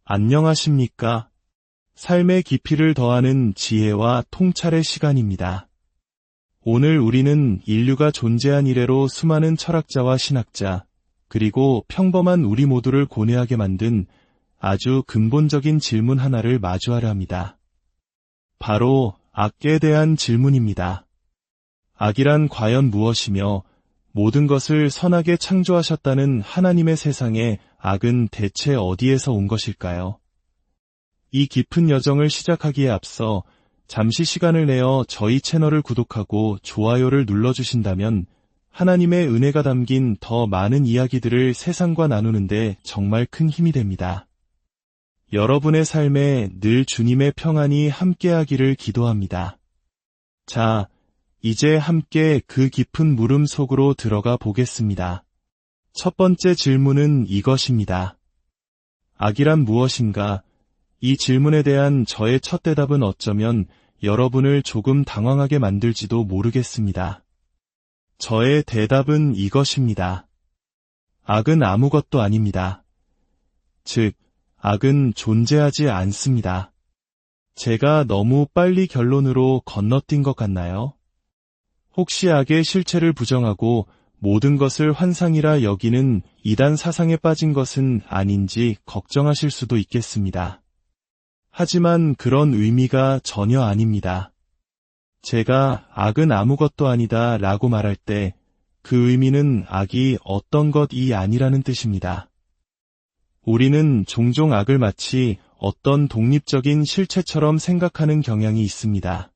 안녕하십니까? 삶의 깊이를 더하는 지혜와 통찰의 시간입니다. 오늘 우리는 인류가 존재한 이래로 수많은 철학자와 신학자, 그리고 평범한 우리 모두를 고뇌하게 만든 아주 근본적인 질문 하나를 마주하려 합니다. 바로 악에 대한 질문입니다. 악이란 과연 무엇이며 모든 것을 선하게 창조하셨다는 하나님의 세상에 악은 대체 어디에서 온 것일까요? 이 깊은 여정을 시작하기에 앞서 잠시 시간을 내어 저희 채널을 구독하고 좋아요를 눌러주신다면 하나님의 은혜가 담긴 더 많은 이야기들을 세상과 나누는데 정말 큰 힘이 됩니다. 여러분의 삶에 늘 주님의 평안이 함께하기를 기도합니다. 자, 이제 함께 그 깊은 물음 속으로 들어가 보겠습니다. 첫 번째 질문은 이것입니다. 악이란 무엇인가? 이 질문에 대한 저의 첫 대답은 어쩌면 여러분을 조금 당황하게 만들지도 모르겠습니다. 저의 대답은 이것입니다. 악은 아무것도 아닙니다. 즉, 악은 존재하지 않습니다. 제가 너무 빨리 결론으로 건너뛴 것 같나요? 혹시 악의 실체를 부정하고 모든 것을 환상이라 여기는 이단 사상에 빠진 것은 아닌지 걱정하실 수도 있겠습니다. 하지만 그런 의미가 전혀 아닙니다. 제가 악은 아무것도 아니다 라고 말할 때 그 의미는 악이 어떤 것이 아니라는 뜻입니다. 우리는 종종 악을 마치 어떤 독립적인 실체처럼 생각하는 경향이 있습니다.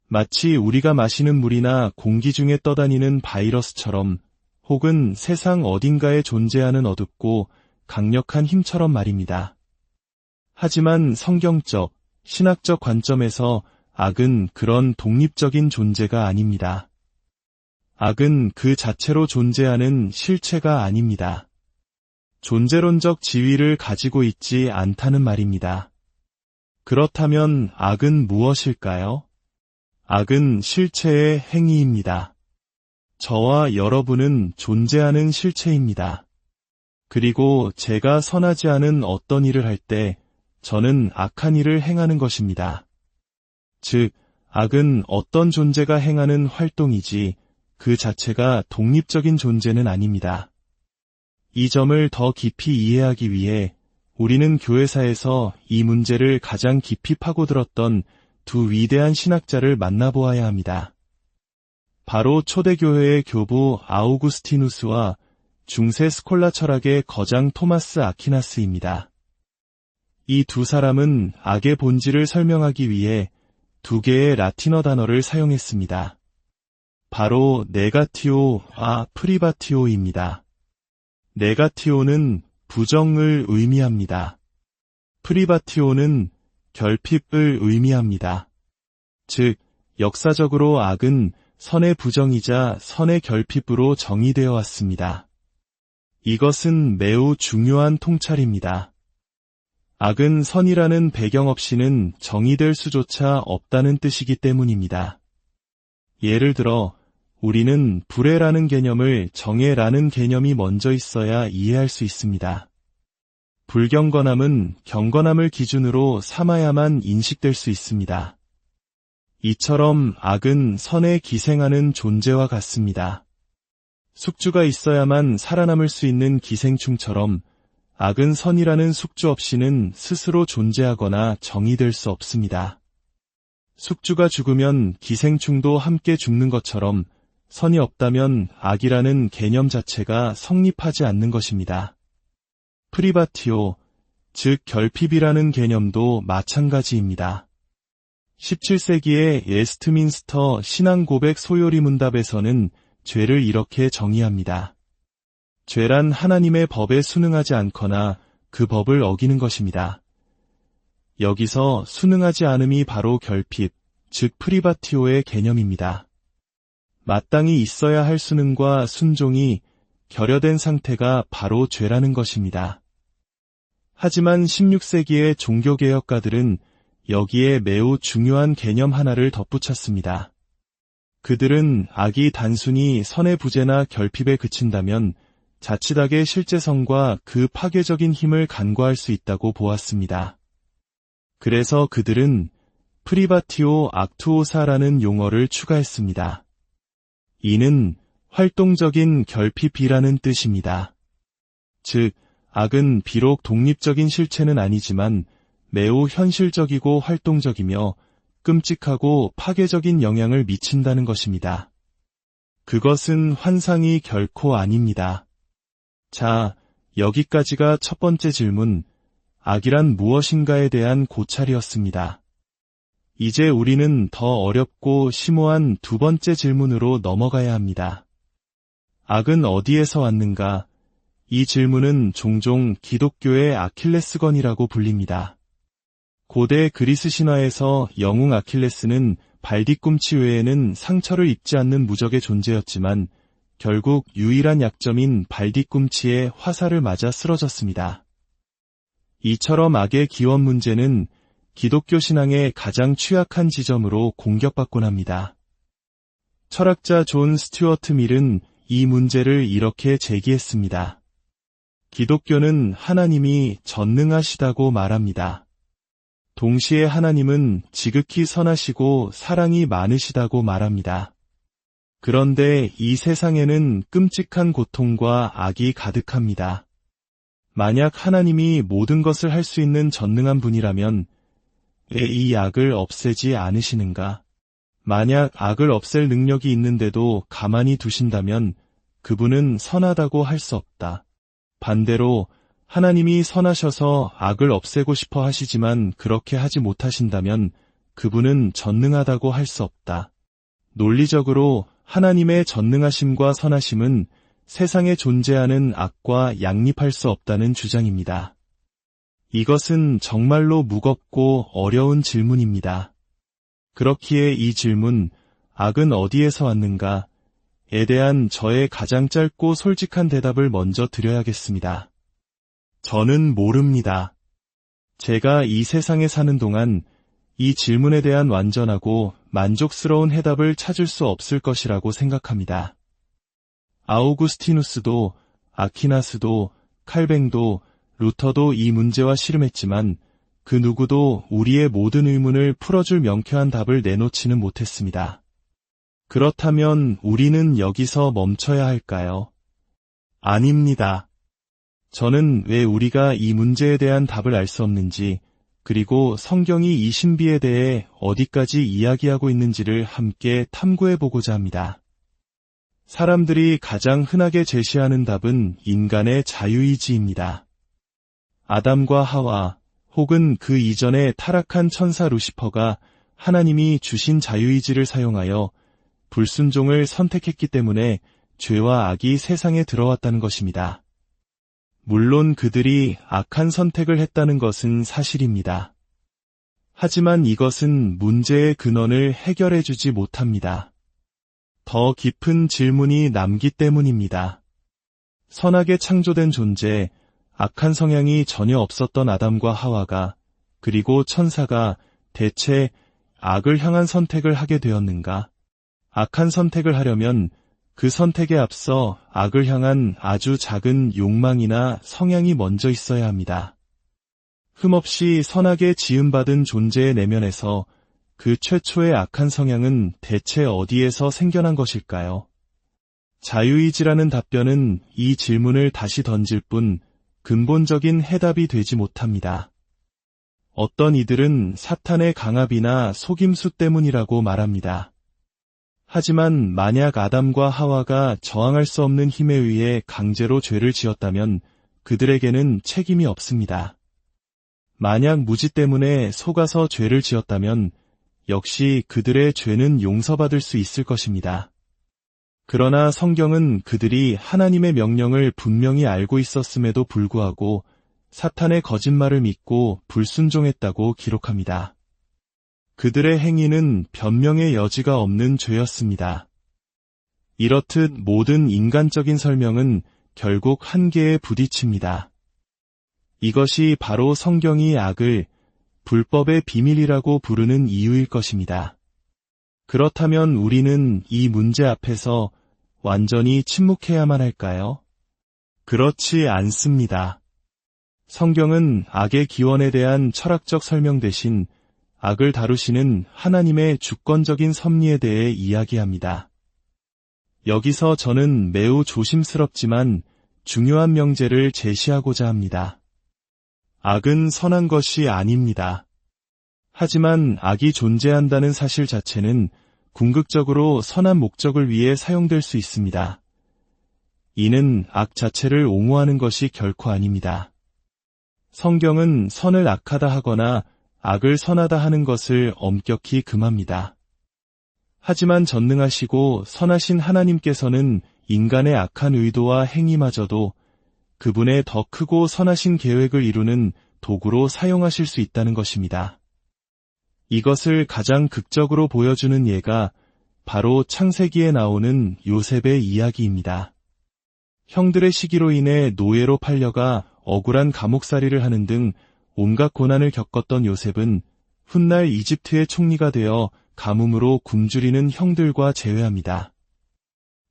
마치 우리가 마시는 물이나 공기 중에 떠다니는 바이러스처럼 혹은 세상 어딘가에 존재하는 어둡고 강력한 힘처럼 말입니다. 하지만 성경적, 신학적 관점에서 악은 그런 독립적인 존재가 아닙니다. 악은 그 자체로 존재하는 실체가 아닙니다. 존재론적 지위를 가지고 있지 않다는 말입니다. 그렇다면 악은 무엇일까요? 악은 실체의 행위입니다. 저와 여러분은 존재하는 실체입니다. 그리고 제가 선하지 않은 어떤 일을 할 때 저는 악한 일을 행하는 것입니다. 즉, 악은 어떤 존재가 행하는 활동이지 그 자체가 독립적인 존재는 아닙니다. 이 점을 더 깊이 이해하기 위해 우리는 교회사에서 이 문제를 가장 깊이 파고들었던 두 위대한 신학자를 만나보아야 합니다. 바로 초대교회의 교부 아우구스티누스와 중세 스콜라 철학의 거장 토마스 아퀴나스입니다. 이 두 사람은 악의 본질을 설명하기 위해 두 개의 라틴어 단어를 사용했습니다. 바로 네가티오와 프리바티오입니다. 네가티오는 부정을 의미합니다. 프리바티오는 결핍을 의미합니다. 즉, 역사적으로 악은 선의 부정이자 선의 결핍으로 정의되어 왔습니다. 이것은 매우 중요한 통찰입니다. 악은 선이라는 배경 없이는 정의될 수조차 없다는 뜻이기 때문입니다. 예를 들어, 우리는 불의라는 개념을 정의라는 개념이 먼저 있어야 이해할 수 있습니다. 불경건함은 경건함을 기준으로 삼아야만 인식될 수 있습니다. 이처럼 악은 선에 기생하는 존재와 같습니다. 숙주가 있어야만 살아남을 수 있는 기생충처럼 악은 선이라는 숙주 없이는 스스로 존재하거나 정의될 수 없습니다. 숙주가 죽으면 기생충도 함께 죽는 것처럼 선이 없다면 악이라는 개념 자체가 성립하지 않는 것입니다. 프리바티오, 즉 결핍이라는 개념도 마찬가지입니다. 17세기의 웨스트민스터 신앙고백 소요리 문답에서는 죄를 이렇게 정의합니다. 죄란 하나님의 법에 순응하지 않거나 그 법을 어기는 것입니다. 여기서 순응하지 않음이 바로 결핍, 즉 프리바티오의 개념입니다. 마땅히 있어야 할 순응과 순종이 결여된 상태가 바로 죄라는 것입니다. 하지만 16세기의 종교개혁가들은 여기에 매우 중요한 개념 하나를 덧붙였습니다. 그들은 악이 단순히 선의 부재나 결핍에 그친다면 자칫 악의 실제성과 그 파괴적인 힘을 간과할 수 있다고 보았습니다. 그래서 그들은 프리바티오 악투오사라는 용어를 추가했습니다. 이는 활동적인 결핍이라는 뜻입니다. 즉, 악은 비록 독립적인 실체는 아니지만 매우 현실적이고 활동적이며 끔찍하고 파괴적인 영향을 미친다는 것입니다. 그것은 환상이 결코 아닙니다. 자, 여기까지가 첫 번째 질문, 악이란 무엇인가에 대한 고찰이었습니다. 이제 우리는 더 어렵고 심오한 두 번째 질문으로 넘어가야 합니다. 악은 어디에서 왔는가? 이 질문은 종종 기독교의 아킬레스건이라고 불립니다. 고대 그리스 신화에서 영웅 아킬레스는 발뒤꿈치 외에는 상처를 입지 않는 무적의 존재였지만 결국 유일한 약점인 발뒤꿈치에 화살을 맞아 쓰러졌습니다. 이처럼 악의 기원 문제는 기독교 신앙의 가장 취약한 지점으로 공격받곤 합니다. 철학자 존 스튜어트 밀은 이 문제를 이렇게 제기했습니다. 기독교는 하나님이 전능하시다고 말합니다. 동시에 하나님은 지극히 선하시고 사랑이 많으시다고 말합니다. 그런데 이 세상에는 끔찍한 고통과 악이 가득합니다. 만약 하나님이 모든 것을 할 수 있는 전능한 분이라면 왜 이 악을 없애지 않으시는가? 만약 악을 없앨 능력이 있는데도 가만히 두신다면 그분은 선하다고 할 수 없다. 반대로 하나님이 선하셔서 악을 없애고 싶어 하시지만 그렇게 하지 못하신다면 그분은 전능하다고 할 수 없다. 논리적으로 하나님의 전능하심과 선하심은 세상에 존재하는 악과 양립할 수 없다는 주장입니다. 이것은 정말로 무겁고 어려운 질문입니다. 그렇기에 이 질문, 악은 어디에서 왔는가에 대한 저의 가장 짧고 솔직한 대답을 먼저 드려야겠습니다. 저는 모릅니다. 제가 이 세상에 사는 동안 이 질문에 대한 완전하고 만족스러운 해답을 찾을 수 없을 것이라고 생각합니다. 아우구스티누스도, 아퀴나스도, 칼뱅도, 루터도 이 문제와 씨름했지만 그 누구도 우리의 모든 의문을 풀어줄 명쾌한 답을 내놓지는 못했습니다. 그렇다면 우리는 여기서 멈춰야 할까요? 아닙니다. 저는 왜 우리가 이 문제에 대한 답을 알 수 없는지, 그리고 성경이 이 신비에 대해 어디까지 이야기하고 있는지를 함께 탐구해보고자 합니다. 사람들이 가장 흔하게 제시하는 답은 인간의 자유의지입니다. 아담과 하와, 혹은 그 이전에 타락한 천사 루시퍼가 하나님이 주신 자유의지를 사용하여 불순종을 선택했기 때문에 죄와 악이 세상에 들어왔다는 것입니다. 물론 그들이 악한 선택을 했다는 것은 사실입니다. 하지만 이것은 문제의 근원을 해결해주지 못합니다. 더 깊은 질문이 남기 때문입니다. 선하게 창조된 존재, 악한 성향이 전혀 없었던 아담과 하와가, 그리고 천사가 대체 악을 향한 선택을 하게 되었는가? 악한 선택을 하려면 그 선택에 앞서 악을 향한 아주 작은 욕망이나 성향이 먼저 있어야 합니다. 흠없이 선하게 지음받은 존재의 내면에서 그 최초의 악한 성향은 대체 어디에서 생겨난 것일까요? 자유의지라는 답변은 이 질문을 다시 던질 뿐 근본적인 해답이 되지 못합니다. 어떤 이들은 사탄의 강압이나 속임수 때문이라고 말합니다. 하지만 만약 아담과 하와가 저항할 수 없는 힘에 의해 강제로 죄를 지었다면 그들에게는 책임이 없습니다. 만약 무지 때문에 속아서 죄를 지었다면 역시 그들의 죄는 용서받을 수 있을 것입니다. 그러나 성경은 그들이 하나님의 명령을 분명히 알고 있었음에도 불구하고 사탄의 거짓말을 믿고 불순종했다고 기록합니다. 그들의 행위는 변명의 여지가 없는 죄였습니다. 이렇듯 모든 인간적인 설명은 결국 한계에 부딪힙니다. 이것이 바로 성경이 악을 불법의 비밀이라고 부르는 이유일 것입니다. 그렇다면 우리는 이 문제 앞에서 완전히 침묵해야만 할까요? 그렇지 않습니다. 성경은 악의 기원에 대한 철학적 설명 대신 악을 다루시는 하나님의 주권적인 섭리에 대해 이야기합니다. 여기서 저는 매우 조심스럽지만 중요한 명제를 제시하고자 합니다. 악은 선한 것이 아닙니다. 하지만 악이 존재한다는 사실 자체는 궁극적으로 선한 목적을 위해 사용될 수 있습니다. 이는 악 자체를 옹호하는 것이 결코 아닙니다. 성경은 선을 악하다 하거나 악을 선하다 하는 것을 엄격히 금합니다. 하지만 전능하시고 선하신 하나님께서는 인간의 악한 의도와 행위마저도 그분의 더 크고 선하신 계획을 이루는 도구로 사용하실 수 있다는 것입니다. 이것을 가장 극적으로 보여주는 예가 바로 창세기에 나오는 요셉의 이야기입니다. 형들의 시기로 인해 노예로 팔려가 억울한 감옥살이를 하는 등 온갖 고난을 겪었던 요셉은 훗날 이집트의 총리가 되어 가뭄으로 굶주리는 형들과 재회합니다.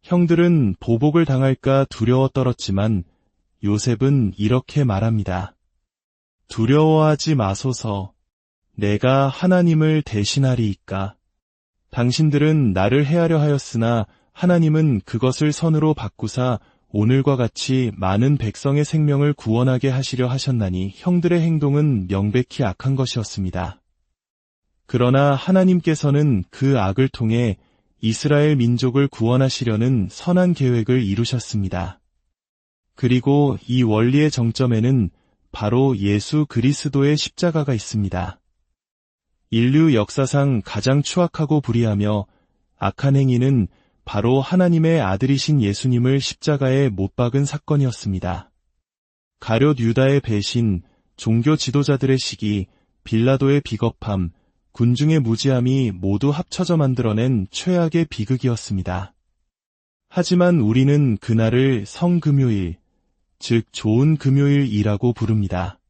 형들은 보복을 당할까 두려워 떨었지만 요셉은 이렇게 말합니다. 두려워하지 마소서. 내가 하나님을 대신하리이까. 당신들은 나를 해하려 하였으나 하나님은 그것을 선으로 바꾸사 오늘과 같이 많은 백성의 생명을 구원하게 하시려 하셨나니 형들의 행동은 명백히 악한 것이었습니다. 그러나 하나님께서는 그 악을 통해 이스라엘 민족을 구원하시려는 선한 계획을 이루셨습니다. 그리고 이 원리의 정점에는 바로 예수 그리스도의 십자가가 있습니다. 인류 역사상 가장 추악하고 불의하며 악한 행위는 바로 하나님의 아들이신 예수님을 십자가에 못 박은 사건이었습니다. 가룟 유다의 배신, 종교 지도자들의 시기, 빌라도의 비겁함, 군중의 무지함이 모두 합쳐져 만들어낸 최악의 비극이었습니다. 하지만 우리는 그날을 성금요일, 즉 좋은 금요일이라고 부릅니다.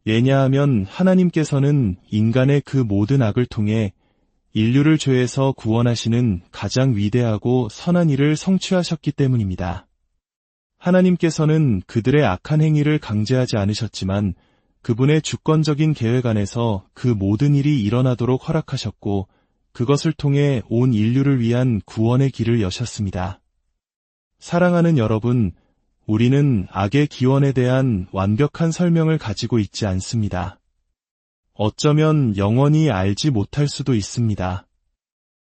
왜냐하면 하나님께서는 인간의 그 모든 악을 통해 인류를 죄에서 구원하시는 가장 위대하고 선한 일을 성취하셨기 때문입니다. 하나님께서는 그들의 악한 행위를 강제하지 않으셨지만 그분의 주권적인 계획 안에서 그 모든 일이 일어나도록 허락하셨고 그것을 통해 온 인류를 위한 구원의 길을 여셨습니다. 사랑하는 여러분, 우리는 악의 기원에 대한 완벽한 설명을 가지고 있지 않습니다. 어쩌면 영원히 알지 못할 수도 있습니다.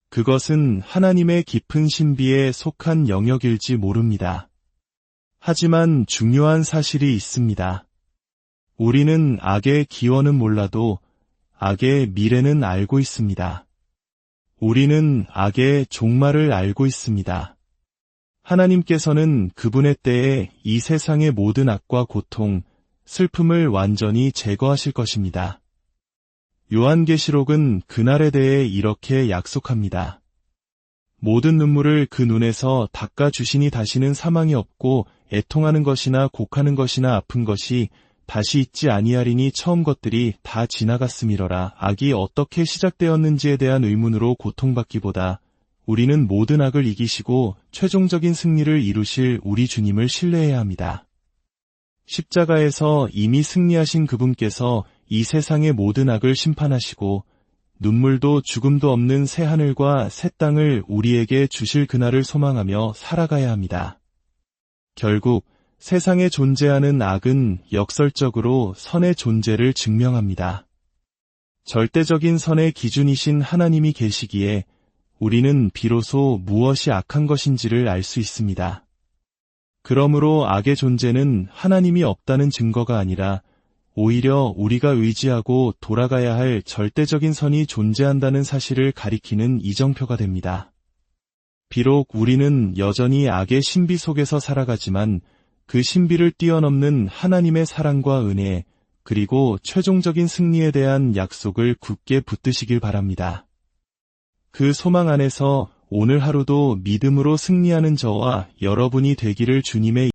그것은 하나님의 깊은 신비에 속한 영역일지 모릅니다. 하지만 중요한 사실이 있습니다. 우리는 악의 기원은 몰라도 악의 미래는 알고 있습니다. 우리는 악의 종말을 알고 있습니다. 하나님께서는 그분의 때에 이 세상의 모든 악과 고통, 슬픔을 완전히 제거하실 것입니다. 요한계시록은 그날에 대해 이렇게 약속합니다. 모든 눈물을 그 눈에서 닦아주시니 다시는 사망이 없고 애통하는 것이나 곡하는 것이나 아픈 것이 다시 있지 아니하리니 처음 것들이 다 지나갔음이러라. 악이 어떻게 시작되었는지에 대한 의문으로 고통받기보다 우리는 모든 악을 이기시고 최종적인 승리를 이루실 우리 주님을 신뢰해야 합니다. 십자가에서 이미 승리하신 그분께서 이 세상의 모든 악을 심판하시고 눈물도 죽음도 없는 새 하늘과 새 땅을 우리에게 주실 그날을 소망하며 살아가야 합니다. 결국 세상에 존재하는 악은 역설적으로 선의 존재를 증명합니다. 절대적인 선의 기준이신 하나님이 계시기에 우리는 비로소 무엇이 악한 것인지를 알 수 있습니다. 그러므로 악의 존재는 하나님이 없다는 증거가 아니라 오히려 우리가 의지하고 돌아가야 할 절대적인 선이 존재한다는 사실을 가리키는 이정표가 됩니다. 비록 우리는 여전히 악의 신비 속에서 살아가지만 그 신비를 뛰어넘는 하나님의 사랑과 은혜, 그리고 최종적인 승리에 대한 약속을 굳게 붙드시길 바랍니다. 그 소망 안에서 오늘 하루도 믿음으로 승리하는 저와 여러분이 되기를 주님의